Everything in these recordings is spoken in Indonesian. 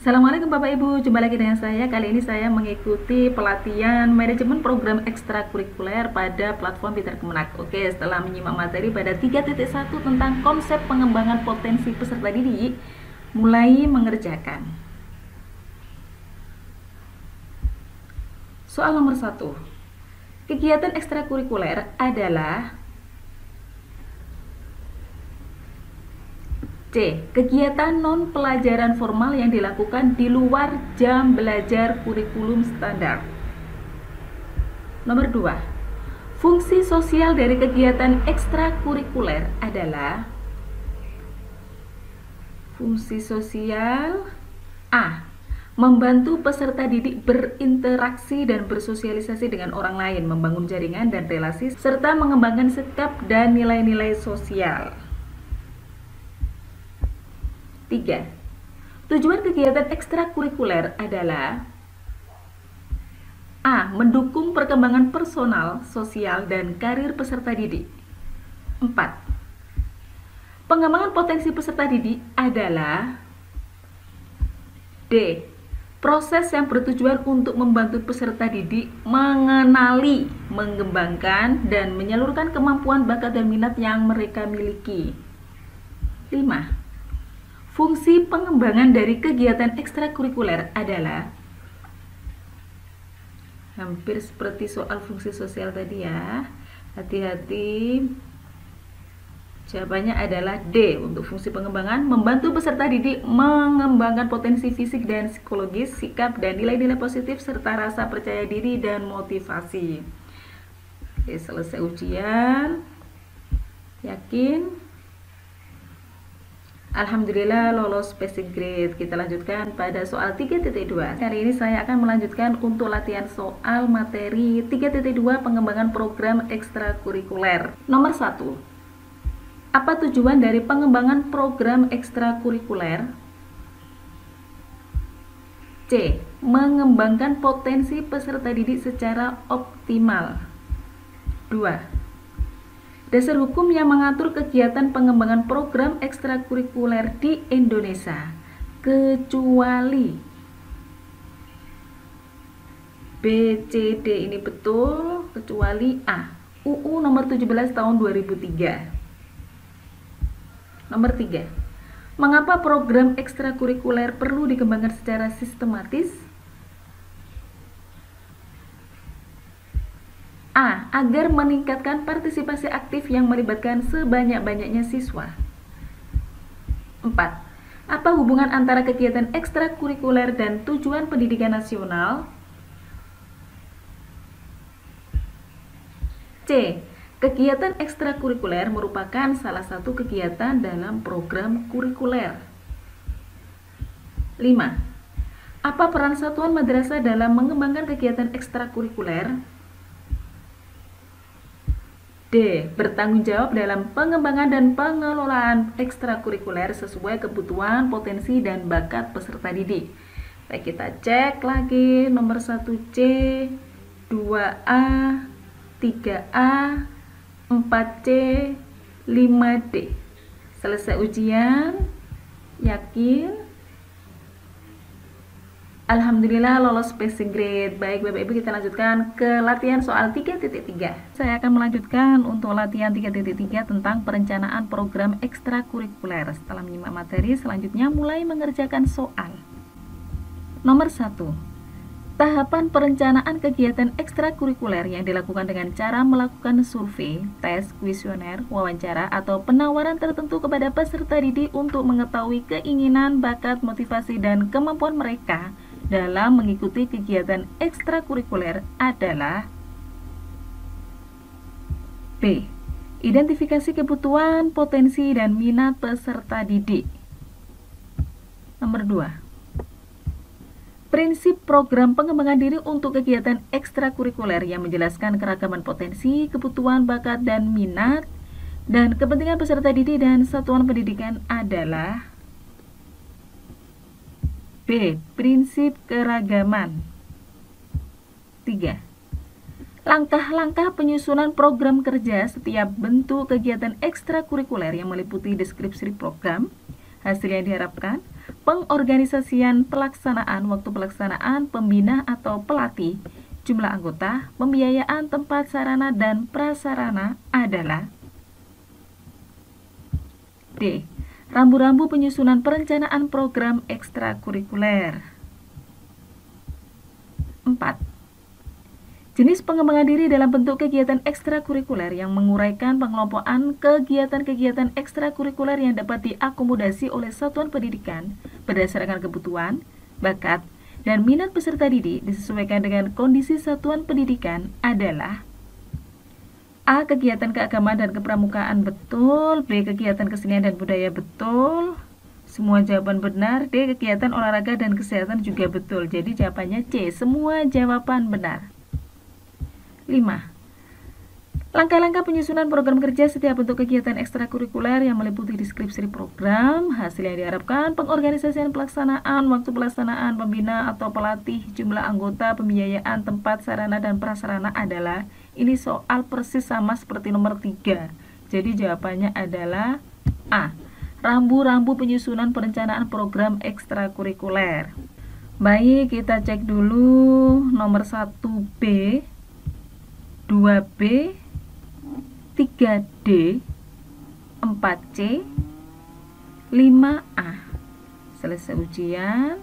Assalamualaikum Bapak Ibu, jumpa lagi dengan saya. Kali ini saya mengikuti pelatihan manajemen program ekstrakurikuler pada platform Pintar Kemenak. Oke, setelah menyimak materi pada 3.1 tentang konsep pengembangan potensi peserta didik, mulai mengerjakan. Soal nomor 1. Kegiatan ekstrakurikuler adalah C. Kegiatan non-pelajaran formal yang dilakukan di luar jam belajar kurikulum standar. Nomor 2. Fungsi sosial dari kegiatan ekstrakurikuler adalah fungsi sosial A. Membantu peserta didik berinteraksi dan bersosialisasi dengan orang lain, membangun jaringan dan relasi, serta mengembangkan sikap dan nilai-nilai sosial. 3. Tujuan kegiatan ekstrakurikuler adalah A. Mendukung perkembangan personal, sosial, dan karir peserta didik. 4. Pengembangan potensi peserta didik adalah D. Proses yang bertujuan untuk membantu peserta didik mengenali, mengembangkan, dan menyalurkan kemampuan, bakat, dan minat yang mereka miliki. 5. Fungsi pengembangan dari kegiatan ekstrakurikuler adalah hampir seperti soal fungsi sosial tadi ya. Hati-hati. Jawabannya adalah D. Untuk fungsi pengembangan, membantu peserta didik mengembangkan potensi fisik dan psikologis, sikap dan nilai-nilai positif, serta rasa percaya diri dan motivasi. Oke, selesai ujian. Yakin? Alhamdulillah lolos passing grade. Kita lanjutkan pada soal 3.2. Kali ini saya akan melanjutkan untuk latihan soal materi 3.2 pengembangan program ekstrakurikuler. Nomor 1. Apa tujuan dari pengembangan program ekstrakurikuler? C. Mengembangkan potensi peserta didik secara optimal. 2. Dasar hukum yang mengatur kegiatan pengembangan program ekstrakurikuler di Indonesia, kecuali B, C, D ini betul, kecuali A. UU nomor 17 tahun 2003. Nomor 3. Mengapa program ekstrakurikuler perlu dikembangkan secara sistematis? A. Agar meningkatkan partisipasi aktif yang melibatkan sebanyak-banyaknya siswa. 4. Apa hubungan antara kegiatan ekstrakurikuler dan tujuan pendidikan nasional? C. Kegiatan ekstrakurikuler merupakan salah satu kegiatan dalam program kurikuler. 5. Apa peran satuan madrasah dalam mengembangkan kegiatan ekstrakurikuler? D. Bertanggung jawab dalam pengembangan dan pengelolaan ekstrakurikuler sesuai kebutuhan, potensi, dan bakat peserta didik. Baik, kita cek lagi nomor 1C, 2A, 3A, 4C, 5D. Selesai ujian? Yakin? Alhamdulillah lolos passing grade. Baik Bapak Ibu, kita lanjutkan ke latihan soal 3.3. Saya akan melanjutkan untuk latihan 3.3 tentang perencanaan program ekstrakurikuler. Setelah menyimak materi, selanjutnya mulai mengerjakan soal. Nomor 1. Tahapan perencanaan kegiatan ekstrakurikuler yang dilakukan dengan cara melakukan survei, tes, kuesioner, wawancara, atau penawaran tertentu kepada peserta didik untuk mengetahui keinginan, bakat, motivasi, dan kemampuan mereka dalam mengikuti kegiatan ekstrakurikuler adalah B. Identifikasi kebutuhan, potensi, dan minat peserta didik. Nomor 2. Prinsip program pengembangan diri untuk kegiatan ekstrakurikuler yang menjelaskan keragaman potensi, kebutuhan, bakat, dan minat, dan kepentingan peserta didik dan satuan pendidikan adalah B. Prinsip keragaman. 3. Langkah-langkah penyusunan program kerja setiap bentuk kegiatan ekstrakurikuler yang meliputi deskripsi program, hasil yang diharapkan, pengorganisasian pelaksanaan, waktu pelaksanaan, pembina atau pelatih, jumlah anggota, pembiayaan tempat sarana dan prasarana adalah D. Rambu-rambu penyusunan perencanaan program ekstrakurikuler. 4. Jenis pengembangan diri dalam bentuk kegiatan ekstrakurikuler yang menguraikan pengelompokan kegiatan-kegiatan ekstrakurikuler yang dapat diakomodasi oleh satuan pendidikan berdasarkan kebutuhan, bakat, dan minat peserta didik disesuaikan dengan kondisi satuan pendidikan adalah A. Kegiatan keagamaan dan kepramukaan betul. B. Kegiatan kesenian dan budaya betul. Semua jawaban benar. D. Kegiatan olahraga dan kesehatan juga betul. Jadi jawabannya C. Semua jawaban benar. 5. Langkah-langkah penyusunan program kerja setiap bentuk kegiatan ekstrakurikuler yang meliputi deskripsi program, hasil yang diharapkan, pengorganisasian pelaksanaan, waktu pelaksanaan, pembina atau pelatih, jumlah anggota, pembiayaan, tempat, sarana, dan prasarana adalah, ini soal persis sama seperti nomor 3. Jadi jawabannya adalah A. Rambu-rambu penyusunan perencanaan program ekstrakurikuler. Baik, kita cek dulu nomor 1B, 2B, 3D, 4C, 5A. Selesai ujian.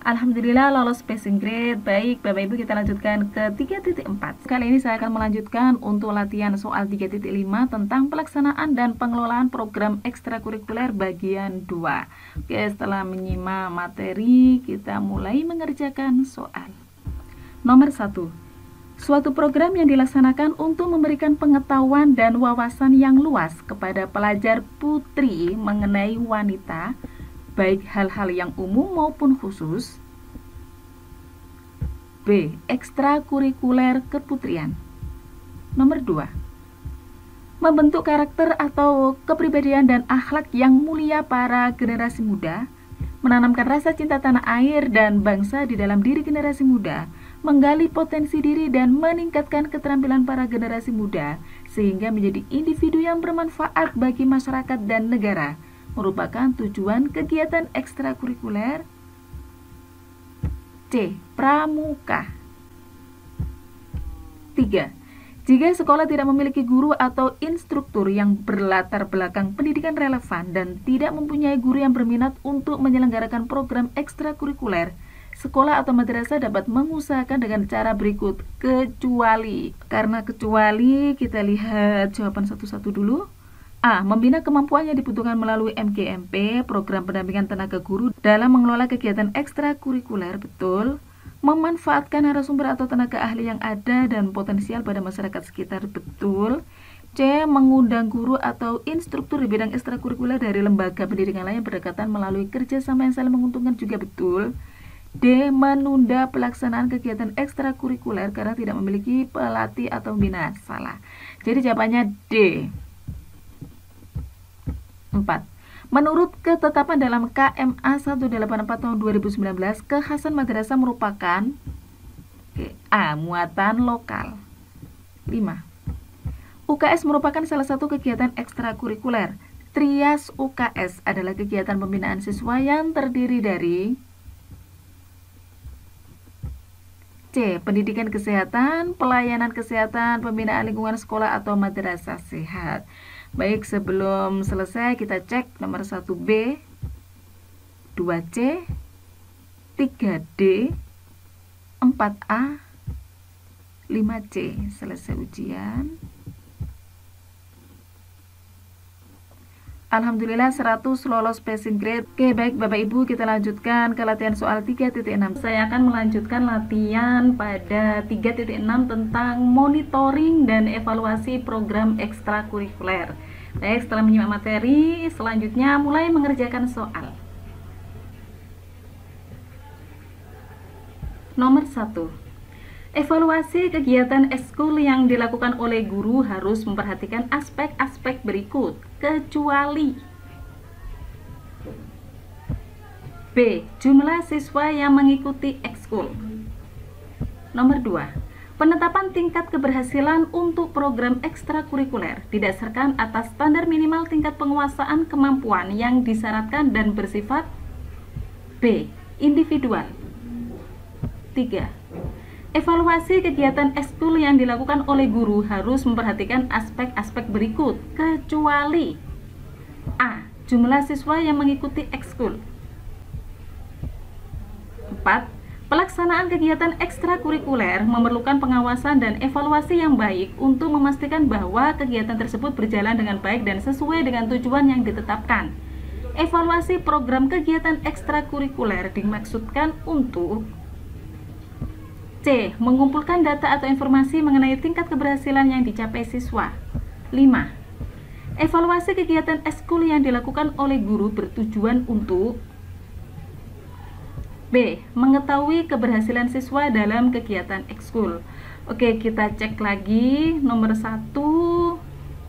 Alhamdulillah lolos passing grade. Baik, Bapak Ibu, kita lanjutkan ke 3.4. Kali ini saya akan melanjutkan untuk latihan soal 3.5 tentang pelaksanaan dan pengelolaan program ekstrakurikuler bagian 2. Oke, setelah menyimak materi, kita mulai mengerjakan soal. Nomor 1. Suatu program yang dilaksanakan untuk memberikan pengetahuan dan wawasan yang luas kepada pelajar putri mengenai wanita, baik hal-hal yang umum maupun khusus. B. Ekstrakurikuler keputrian. Nomor 2. Membentuk karakter atau kepribadian dan akhlak yang mulia para generasi muda, menanamkan rasa cinta tanah air dan bangsa di dalam diri generasi muda, menggali potensi diri dan meningkatkan keterampilan para generasi muda sehingga menjadi individu yang bermanfaat bagi masyarakat dan negara, merupakan tujuan kegiatan ekstrakurikuler. C. Pramuka. 3. Jika sekolah tidak memiliki guru atau instruktur yang berlatar belakang pendidikan relevan dan tidak mempunyai guru yang berminat untuk menyelenggarakan program ekstrakurikuler, sekolah atau madrasah dapat mengusahakan dengan cara berikut, kecuali. Karena kecuali, kita lihat jawaban satu-satu dulu. A. Membina kemampuan yang dibutuhkan melalui MGMP, program pendampingan tenaga guru dalam mengelola kegiatan ekstrakurikuler, betul. Memanfaatkan narasumber atau tenaga ahli yang ada dan potensial pada masyarakat sekitar, betul. C. Mengundang guru atau instruktur di bidang ekstrakurikuler dari lembaga pendidikan lain yang berdekatan melalui kerjasama yang saling menguntungkan, juga betul. D. Menunda pelaksanaan kegiatan ekstrakurikuler karena tidak memiliki pelatih atau pembina, salah. Jadi jawabannya D. 4. Menurut ketetapan dalam KMA 184 tahun 2019, kekhasan madrasah merupakan A. Muatan lokal. 5. UKS merupakan salah satu kegiatan ekstrakurikuler. Trias UKS adalah kegiatan pembinaan siswa yang terdiri dari C. Pendidikan kesehatan, pelayanan kesehatan, pembinaan lingkungan sekolah atau madrasah sehat. Baik, sebelum selesai kita cek nomor 1B, 2C, 3D, 4A, 5C. Selesai ujian. Alhamdulillah 100 lolos passing grade. Oke, baik Bapak Ibu, kita lanjutkan ke latihan soal 3.6. Saya akan melanjutkan latihan pada 3.6 tentang monitoring dan evaluasi program ekstrakurikuler. Baik, setelah menyimak materi, selanjutnya mulai mengerjakan soal. Nomor 1. Evaluasi kegiatan ekskul yang dilakukan oleh guru harus memperhatikan aspek-aspek berikut, kecuali B. Jumlah siswa yang mengikuti ekskul. Nomor 2. Penetapan tingkat keberhasilan untuk program ekstrakurikuler didasarkan atas standar minimal tingkat penguasaan kemampuan yang disyaratkan dan bersifat B. Individual. 3. Evaluasi kegiatan ekskul yang dilakukan oleh guru harus memperhatikan aspek-aspek berikut, kecuali A. Jumlah siswa yang mengikuti ekskul. 4. Pelaksanaan kegiatan ekstrakurikuler memerlukan pengawasan dan evaluasi yang baik untuk memastikan bahwa kegiatan tersebut berjalan dengan baik dan sesuai dengan tujuan yang ditetapkan. Evaluasi program kegiatan ekstrakurikuler dimaksudkan untuk C. Mengumpulkan data atau informasi mengenai tingkat keberhasilan yang dicapai siswa. 5. Evaluasi kegiatan ekskul yang dilakukan oleh guru bertujuan untuk B. Mengetahui keberhasilan siswa dalam kegiatan ekskul. Oke, kita cek lagi. Nomor 1,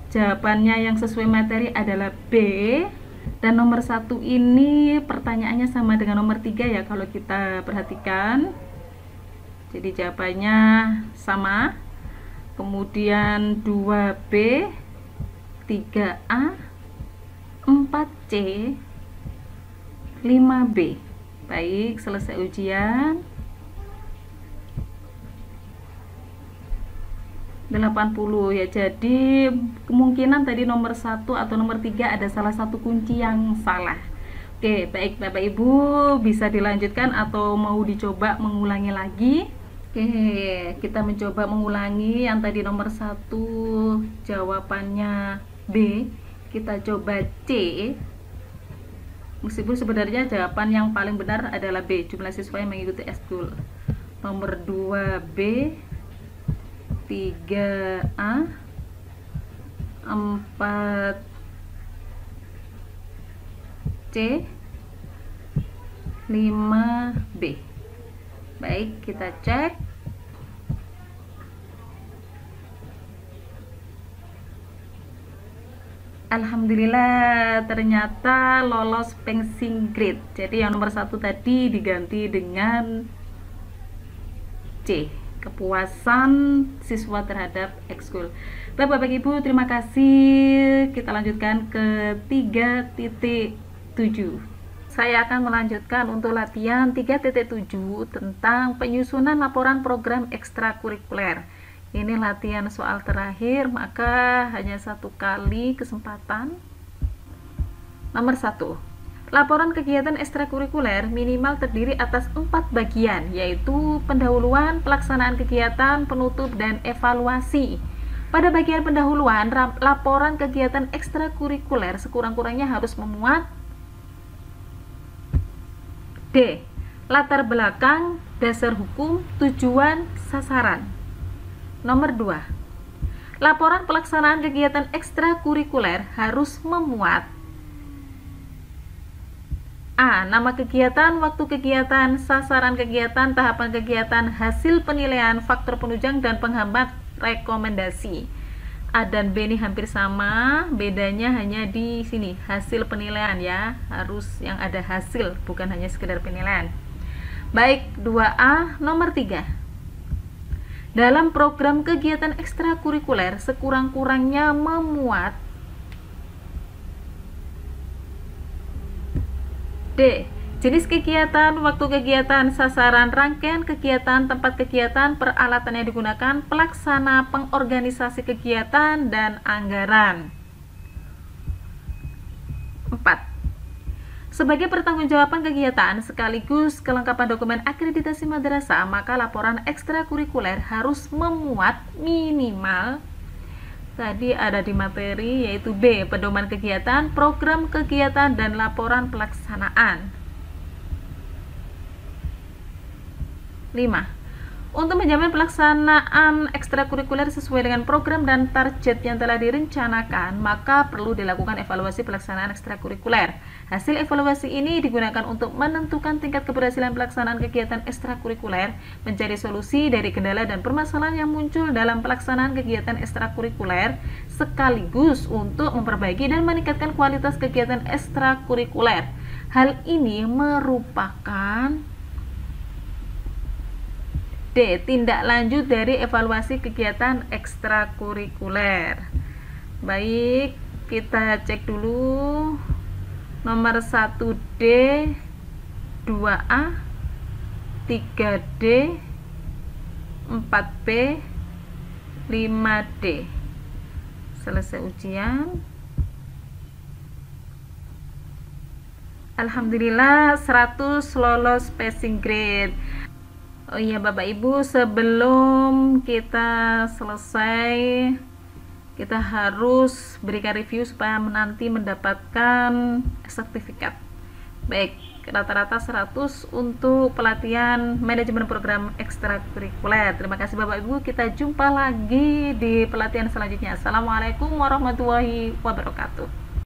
jawabannya yang sesuai materi adalah B. Dan nomor 1 ini pertanyaannya sama dengan nomor 3 ya, kalau kita perhatikan. Jadi jawabannya sama. Kemudian 2B, 3A, 4C, 5B. Baik, selesai ujian. 80 ya. Jadi kemungkinan tadi nomor 1 atau nomor 3 ada salah satu kunci yang salah. Oke, baik Bapak Ibu, bisa dilanjutkan atau mau dicoba mengulangi lagi? Oke, kita mencoba mengulangi. Yang tadi nomor 1 jawabannya B, kita coba C. Meskipun sebenarnya jawaban yang paling benar adalah B, jumlah siswa yang mengikuti ekskul. Nomor 2B, 3A, 4C, 5B. Baik, kita cek. Alhamdulillah, ternyata lolos passing grade. Jadi yang nomor 1 tadi diganti dengan C, kepuasan siswa terhadap ekskul. Bapak Ibu, terima kasih. Kita lanjutkan ke 3.7. Saya akan melanjutkan untuk latihan 3.7 tentang penyusunan laporan program ekstrakurikuler. Ini latihan soal terakhir, maka hanya 1 kali kesempatan. Nomor 1. Laporan kegiatan ekstrakurikuler minimal terdiri atas 4 bagian, yaitu pendahuluan, pelaksanaan kegiatan, penutup, dan evaluasi. Pada bagian pendahuluan, laporan kegiatan ekstrakurikuler sekurang-kurangnya harus memuat D. Latar belakang, dasar hukum, tujuan, sasaran. Nomor 2. Laporan pelaksanaan kegiatan ekstrakurikuler harus memuat A. Nama kegiatan, waktu kegiatan, sasaran kegiatan, tahapan kegiatan, hasil penilaian, faktor penunjang dan penghambat rekomendasi. A dan B ini hampir sama, bedanya hanya di sini, hasil penilaian ya, harus yang ada hasil, bukan hanya sekedar penilaian. Baik, 2A. Nomor 3. Dalam program kegiatan ekstrakurikuler sekurang-kurangnya memuat D. Jenis kegiatan, waktu kegiatan, sasaran, rangkaian kegiatan, tempat kegiatan, peralatan yang digunakan, pelaksana, pengorganisasi kegiatan, dan anggaran. 4. Sebagai pertanggungjawaban kegiatan sekaligus kelengkapan dokumen akreditasi madrasah, maka laporan ekstrakurikuler harus memuat minimal, tadi ada di materi, yaitu B. Pedoman kegiatan, program kegiatan, dan laporan pelaksanaan. 5. Untuk menjamin pelaksanaan ekstrakurikuler sesuai dengan program dan target yang telah direncanakan, maka perlu dilakukan evaluasi pelaksanaan ekstrakurikuler. Hasil evaluasi ini digunakan untuk menentukan tingkat keberhasilan pelaksanaan kegiatan ekstrakurikuler, mencari solusi dari kendala dan permasalahan yang muncul dalam pelaksanaan kegiatan ekstrakurikuler, sekaligus untuk memperbaiki dan meningkatkan kualitas kegiatan ekstrakurikuler. Hal ini merupakan D. Tindak lanjut dari evaluasi kegiatan ekstrakurikuler. Baik, kita cek dulu. Nomor 1D, 2A, 3D, 4B, 5D. Selesai ujian. Alhamdulillah 100 lolos passing grade. Oh iya Bapak Ibu, sebelum kita selesai, kita harus berikan review supaya nanti mendapatkan sertifikat. Baik, rata-rata 100 untuk pelatihan manajemen program ekstrakurikuler. Terima kasih Bapak Ibu, kita jumpa lagi di pelatihan selanjutnya. Assalamualaikum warahmatullahi wabarakatuh.